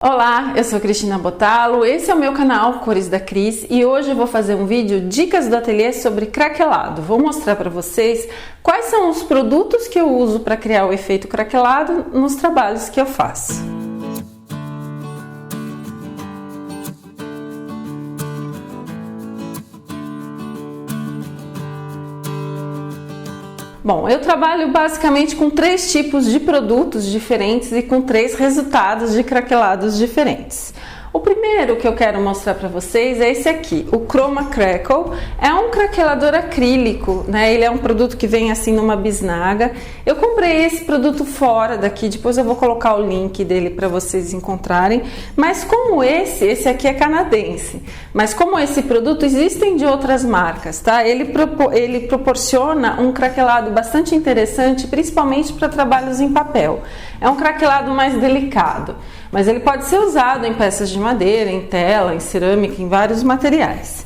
Olá, eu sou Cristina Botalo, esse é o meu canal Cores da Cris e hoje eu vou fazer um vídeo dicas do ateliê sobre craquelado. Vou mostrar para vocês quais são os produtos que eu uso para criar o efeito craquelado nos trabalhos que eu faço. Bom, eu trabalho basicamente com 3 tipos de produtos diferentes e com 3 resultados de craquelados diferentes. O primeiro que eu quero mostrar para vocês é esse aqui, o Chroma Crackle. É um craquelador acrílico, né? Ele é um produto que vem assim numa bisnaga. Eu comprei esse produto fora daqui, depois eu vou colocar o link dele para vocês encontrarem. Mas como esse aqui é canadense, mas como esse produto existem de outras marcas, tá? Ele proporciona um craquelado bastante interessante, principalmente para trabalhos em papel. É um craquelado mais delicado, mas ele pode ser usado em peças de madeira, em tela, em cerâmica, em vários materiais.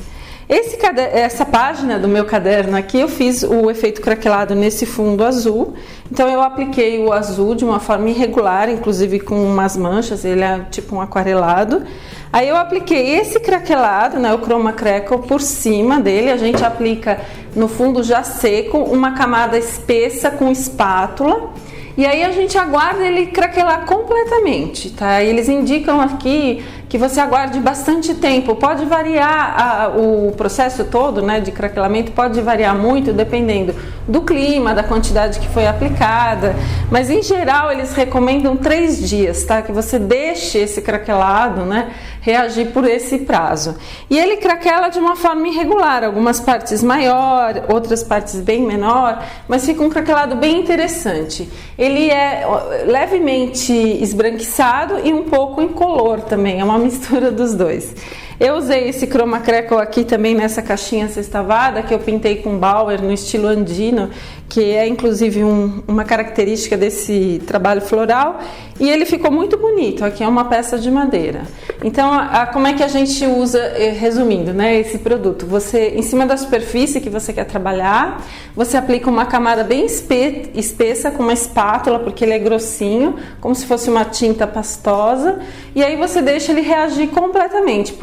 Essa página do meu caderno aqui, eu fiz o efeito craquelado nesse fundo azul. Então eu apliquei o azul de uma forma irregular, inclusive com umas manchas, ele é tipo um aquarelado. Aí eu apliquei esse craquelado, né, o Chroma Crackle, por cima dele. A gente aplica no fundo já seco, uma camada espessa com espátula. E aí a gente aguarda ele craquelar completamente, tá? Eles indicam aqui que você aguarde bastante tempo. Pode variar o processo todo, né, de craquelamento, pode variar muito dependendo do clima, da quantidade que foi aplicada. Mas em geral eles recomendam 3 dias, tá? Que você deixe esse craquelado, né, reagir por esse prazo. E ele craquela de uma forma irregular, algumas partes maior, outras partes bem menor, mas fica um craquelado bem interessante. Ele é levemente esbranquiçado e um pouco incolor também, é uma mistura dos dois. Eu usei esse Chroma Crackle aqui também nessa caixinha sextavada que eu pintei com Bauer no estilo andino, que é inclusive uma característica desse trabalho floral, e ele ficou muito bonito. Aqui é uma peça de madeira. Então, como é que a gente usa, resumindo, né, esse produto? Você, em cima da superfície que você quer trabalhar, você aplica uma camada bem espessa com uma espátula, porque ele é grossinho, como se fosse uma tinta pastosa, e aí você deixa ele reagir completamente,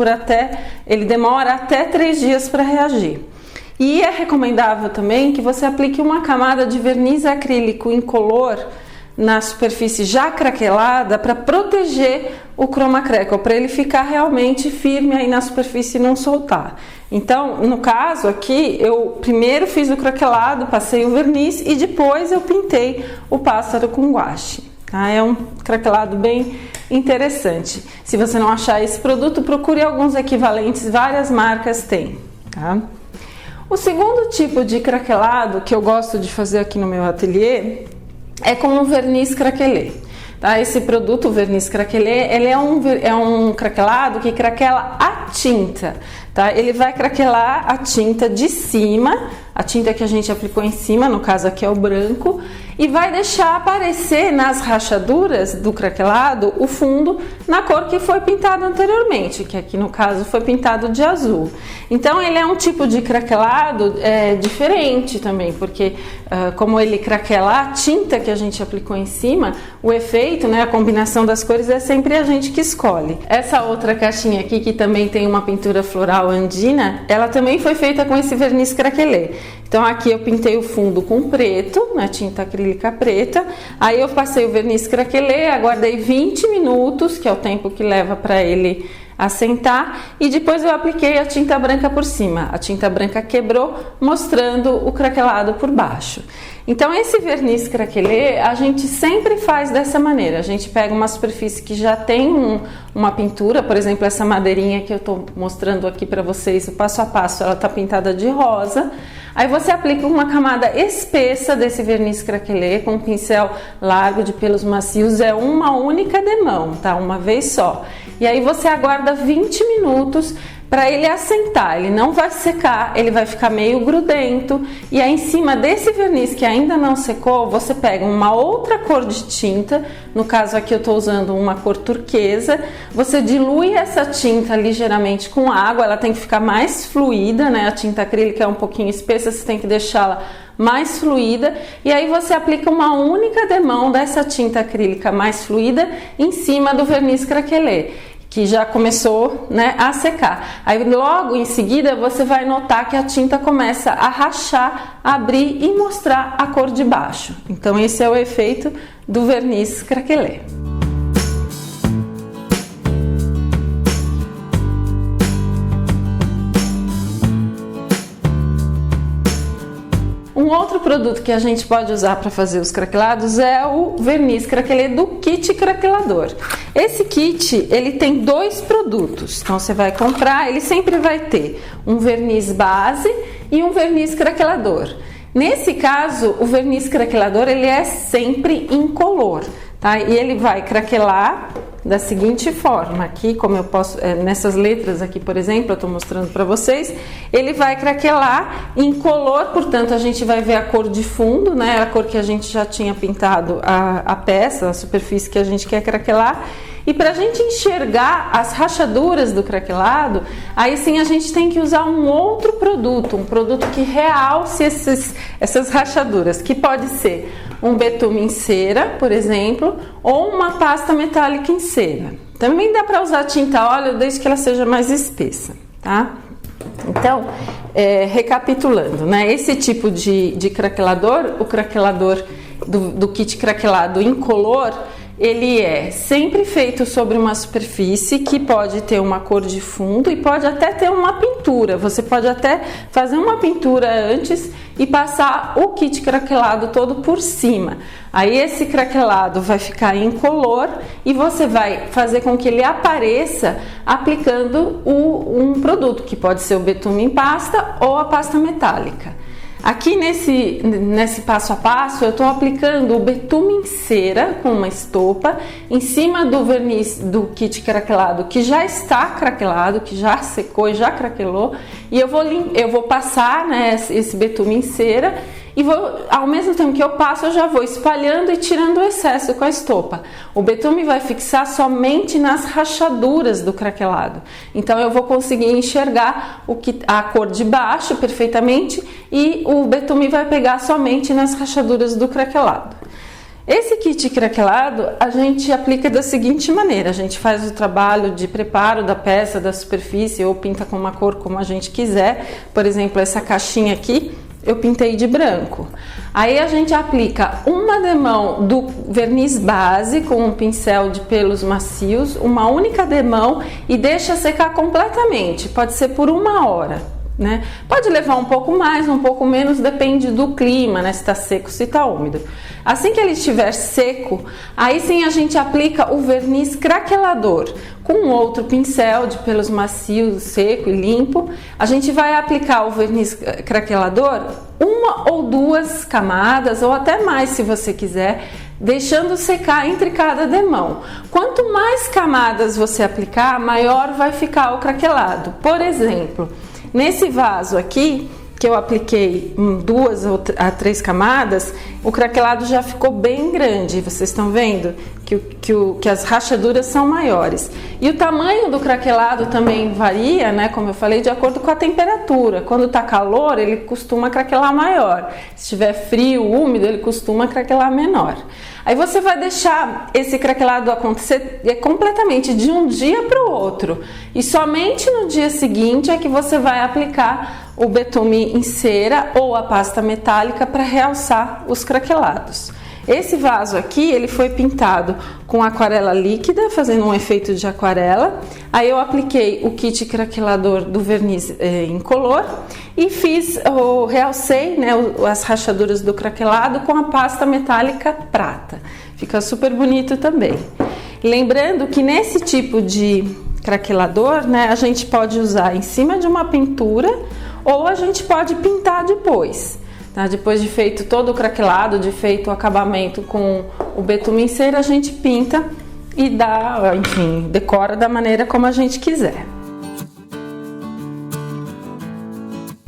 ele demora até 3 dias para reagir. E é recomendável também que você aplique uma camada de verniz acrílico incolor na superfície já craquelada para proteger o Chroma Crackle, para ele ficar realmente firme aí na superfície e não soltar. Então, no caso aqui, eu primeiro fiz o craquelado, passei o verniz e depois eu pintei o pássaro com guache. Tá? É um craquelado bem interessante. Se você não achar esse produto, procure alguns equivalentes, várias marcas têm. Tá? O segundo tipo de craquelado que eu gosto de fazer aqui no meu ateliê é com o verniz craquelê. Tá? Esse produto, o verniz craquelê, ele é um craquelado que craquela a tinta. Tá? Ele vai craquelar a tinta de cima, a tinta que a gente aplicou em cima, no caso aqui é o branco, e vai deixar aparecer nas rachaduras do craquelado o fundo na cor que foi pintado anteriormente, que aqui no caso foi pintado de azul. Então ele é um tipo de craquelado diferente também, porque como ele craquela a tinta que a gente aplicou em cima, o efeito, né, a combinação das cores é sempre a gente que escolhe. Essa outra caixinha aqui, que também tem uma pintura floral andina, ela também foi feita com esse verniz craquelê. Então aqui eu pintei o fundo com preto, na tinta acrílica preta, aí eu passei o verniz craquelê, aguardei 20 minutos, que é o tempo que leva para ele assentar, e depois eu apliquei a tinta branca por cima. A tinta branca quebrou, mostrando o craquelado por baixo. Então esse verniz craquelê a gente sempre faz dessa maneira. A gente pega uma superfície que já tem uma pintura, por exemplo, essa madeirinha que eu estou mostrando aqui para vocês, o passo a passo, ela está pintada de rosa. Aí você aplica uma camada espessa desse verniz craquelê com um pincel largo de pelos macios, é uma única demão, tá? Uma vez só. E aí você aguarda 20 minutos para ele assentar, ele não vai secar, ele vai ficar meio grudento. E aí em cima desse verniz que ainda não secou, você pega uma outra cor de tinta, no caso aqui eu estou usando uma cor turquesa, você dilui essa tinta ligeiramente com água, ela tem que ficar mais fluida, né? A tinta acrílica é um pouquinho espessa, você tem que deixá-la mais fluida, e aí você aplica uma única demão dessa tinta acrílica mais fluida em cima do verniz craquelê, que já começou, né, a secar. Aí logo em seguida você vai notar que a tinta começa a rachar, abrir e mostrar a cor de baixo. Então esse é o efeito do verniz craquelê. Um outro produto que a gente pode usar para fazer os craquelados é o verniz craquelê do kit craquelador. Esse kit, ele tem 2 produtos, então você vai comprar, ele sempre vai ter um verniz base e um verniz craquelador. Nesse caso, o verniz craquelador, ele é sempre incolor, tá? E ele vai craquelar da seguinte forma, aqui como eu posso, nessas letras aqui, por exemplo, eu estou mostrando para vocês, ele vai craquelar incolor, portanto a gente vai ver a cor de fundo, né, a cor que a gente já tinha pintado a peça, a superfície que a gente quer craquelar, e para a gente enxergar as rachaduras do craquelado, aí sim a gente tem que usar um outro produto, um produto que realce essas rachaduras, que pode ser um betume em cera, por exemplo, ou uma pasta metálica em cera. Também dá para usar tinta óleo, desde que ela seja mais espessa, tá? Então, recapitulando, né? Esse tipo de craquelador, o craquelador do kit craquelado incolor, ele é sempre feito sobre uma superfície que pode ter uma cor de fundo e pode até ter uma pintura. Você pode até fazer uma pintura antes e passar o kit craquelado todo por cima. Aí esse craquelado vai ficar incolor e você vai fazer com que ele apareça aplicando um produto, que pode ser o betume em pasta ou a pasta metálica. Aqui nesse passo a passo eu estou aplicando o betume em cera com uma estopa em cima do verniz do kit craquelado que já está craquelado, que já secou e já craquelou, e eu vou passar, né, esse betume em cera e ao mesmo tempo que eu passo, eu já vou espalhando e tirando o excesso com a estopa. O betume vai fixar somente nas rachaduras do craquelado, então eu vou conseguir enxergar a cor de baixo perfeitamente e o betume vai pegar somente nas rachaduras do craquelado. Esse kit craquelado a gente aplica da seguinte maneira: a gente faz o trabalho de preparo da peça, da superfície, ou pinta com uma cor como a gente quiser. Por exemplo, essa caixinha aqui eu pintei de branco. Aí a gente aplica uma demão do verniz base com um pincel de pelos macios, uma única demão, e deixa secar completamente. Pode ser por 1 hora, né? Pode levar um pouco mais, um pouco menos, depende do clima, né? Se está seco, se está úmido. Assim que ele estiver seco, aí sim a gente aplica o verniz craquelador com outro pincel de pelos macios, seco e limpo. A gente vai aplicar o verniz craquelador 1 ou 2 camadas, ou até mais se você quiser, deixando secar entre cada demão. Quanto mais camadas você aplicar, maior vai ficar o craquelado. Por exemplo, nesse vaso aqui, que eu apliquei 2 a 3 camadas, o craquelado já ficou bem grande. Vocês estão vendo que as rachaduras são maiores. E o tamanho do craquelado também varia, né? Como eu falei, de acordo com a temperatura. Quando está calor, ele costuma craquelar maior. Se estiver frio, úmido, ele costuma craquelar menor. Aí você vai deixar esse craquelado acontecer completamente de um dia para o outro. E somente no dia seguinte é que você vai aplicar o betume em cera ou a pasta metálica para realçar os craquelados. Esse vaso aqui, ele foi pintado com aquarela líquida, fazendo um efeito de aquarela. Aí eu apliquei o kit craquelador do verniz incolor e realcei, né, as rachaduras do craquelado com a pasta metálica prata. Fica super bonito também. Lembrando que nesse tipo de craquelador, né, a gente pode usar em cima de uma pintura ou a gente pode pintar depois. Tá? Depois de feito todo o craquelado, de feito o acabamento com o betume em cera, a gente pinta e decora da maneira como a gente quiser.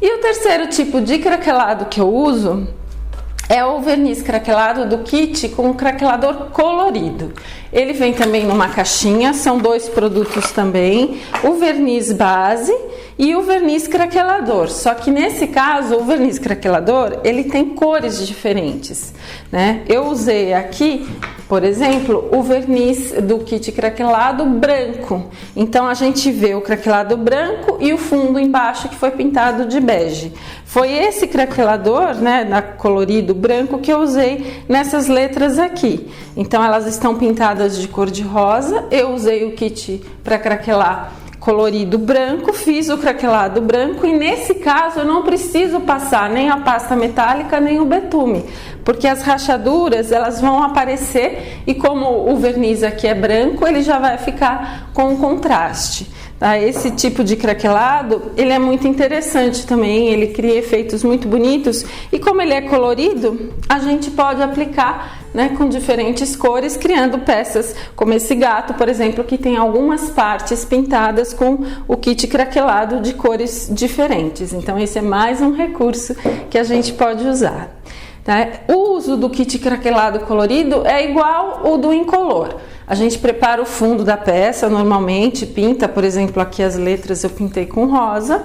E o terceiro tipo de craquelado que eu uso é o verniz craquelado do kit com craquelador colorido. Ele vem também numa caixinha, são 2 produtos também, o verniz base e o verniz craquelador. Só que nesse caso, o verniz craquelador, ele tem cores diferentes, né? Eu usei aqui, por exemplo, o verniz do kit craquelado branco. Então a gente vê o craquelado branco e o fundo embaixo que foi pintado de bege. Foi esse craquelador, né, colorido branco, que eu usei nessas letras aqui. Então elas estão pintadas de cor de rosa. Eu usei o kit para craquelar colorido branco, fiz o craquelado branco e nesse caso eu não preciso passar nem a pasta metálica nem o betume, porque as rachaduras elas vão aparecer e como o verniz aqui é branco, ele já vai ficar com contraste. Tá? Esse tipo de craquelado, ele é muito interessante também, ele cria efeitos muito bonitos e como ele é colorido, a gente pode aplicar, né, com diferentes cores, criando peças como esse gato, por exemplo, que tem algumas partes pintadas com o kit craquelado de cores diferentes. Então esse é mais um recurso que a gente pode usar. Tá? O uso do kit craquelado colorido é igual o do incolor. A gente prepara o fundo da peça normalmente, pinta, por exemplo, aqui as letras eu pintei com rosa.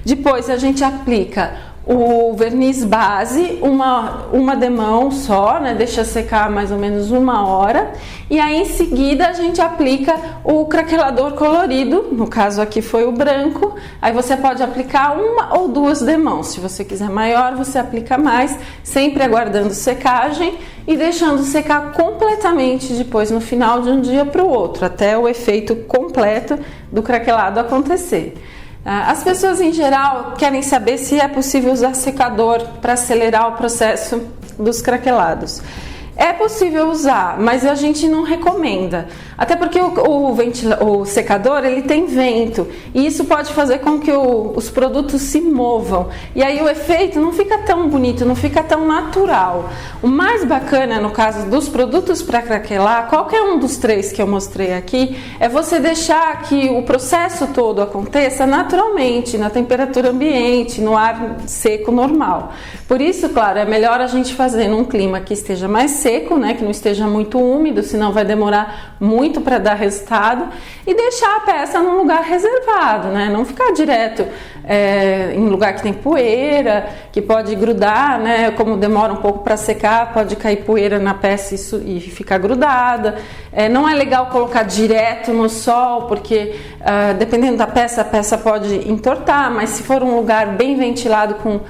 Depois a gente aplica o verniz base, uma demão só, né? Deixa secar mais ou menos 1 hora. E aí em seguida a gente aplica o craquelador colorido, no caso aqui foi o branco. Aí você pode aplicar 1 ou 2 demãos, se você quiser maior você aplica mais, sempre aguardando secagem e deixando secar completamente depois no final de um dia para o outro, até o efeito completo do craquelado acontecer. As pessoas em geral querem saber se é possível usar secador para acelerar o processo dos craquelados. É possível usar, mas a gente não recomenda. Até porque o secador ele tem vento e isso pode fazer com que os produtos se movam. E aí o efeito não fica tão bonito, não fica tão natural. O mais bacana no caso dos produtos para craquelar, qualquer um dos 3 que eu mostrei aqui, é você deixar que o processo todo aconteça naturalmente, na temperatura ambiente, no ar seco normal. Por isso, claro, é melhor a gente fazer num clima que esteja mais seco, né, que não esteja muito úmido, senão vai demorar muito para dar resultado, e deixar a peça num lugar reservado, né, não ficar direto em lugar que tem poeira, que pode grudar, né, como demora um pouco para secar, pode cair poeira na peça e ficar grudada. Não é legal colocar direto no sol, porque dependendo da peça, a peça pode entortar, mas se for um lugar bem ventilado com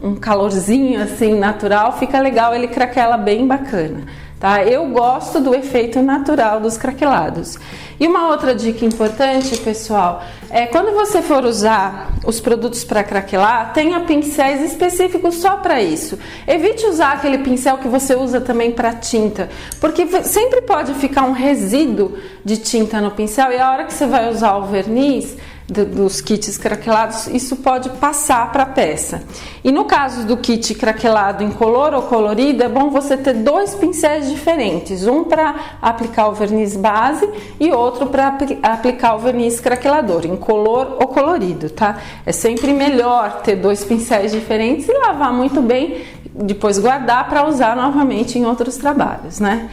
um calorzinho assim natural, fica legal, ele craquela bem bacana, tá? Eu gosto do efeito natural dos craquelados. E uma outra dica importante, pessoal, é quando você for usar os produtos para craquelar, tenha pincéis específicos só para isso. Evite usar aquele pincel que você usa também para tinta, porque sempre pode ficar um resíduo de tinta no pincel e a hora que você vai usar o verniz dos kits craquelados, isso pode passar para a peça. E no caso do kit craquelado incolor ou colorido, é bom você ter 2 pincéis diferentes, um para aplicar o verniz base e outro para aplicar o verniz craquelador, incolor ou colorido, tá? É sempre melhor ter 2 pincéis diferentes e lavar muito bem, depois guardar para usar novamente em outros trabalhos, né?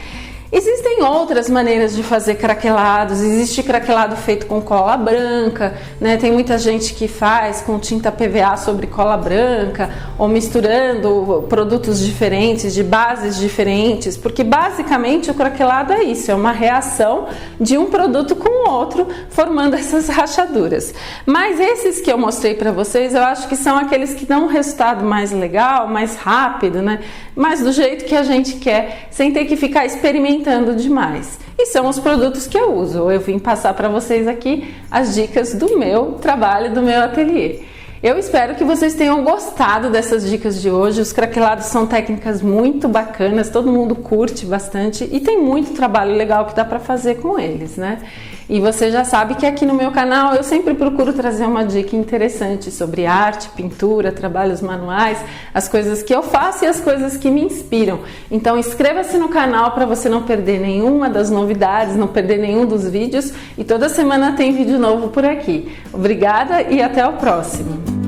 Existem outras maneiras de fazer craquelados, existe craquelado feito com cola branca, né? Tem muita gente que faz com tinta PVA sobre cola branca ou misturando produtos diferentes, de bases diferentes, porque basicamente o craquelado é isso, é uma reação de um produto com o outro, formando essas rachaduras. Mas esses que eu mostrei para vocês, eu acho que são aqueles que dão um resultado mais legal, mais rápido, né? Mas do jeito que a gente quer, sem ter que ficar experimentando demais. E são os produtos que eu uso. Eu vim passar para vocês aqui as dicas do meu trabalho, do meu ateliê. Eu espero que vocês tenham gostado dessas dicas de hoje. Os craquelados são técnicas muito bacanas, todo mundo curte bastante e tem muito trabalho legal que dá para fazer com eles, né? E você já sabe que aqui no meu canal eu sempre procuro trazer uma dica interessante sobre arte, pintura, trabalhos manuais, as coisas que eu faço e as coisas que me inspiram. Então inscreva-se no canal para você não perder nenhuma das novidades, não perder nenhum dos vídeos, e toda semana tem vídeo novo por aqui. Obrigada e até o próximo!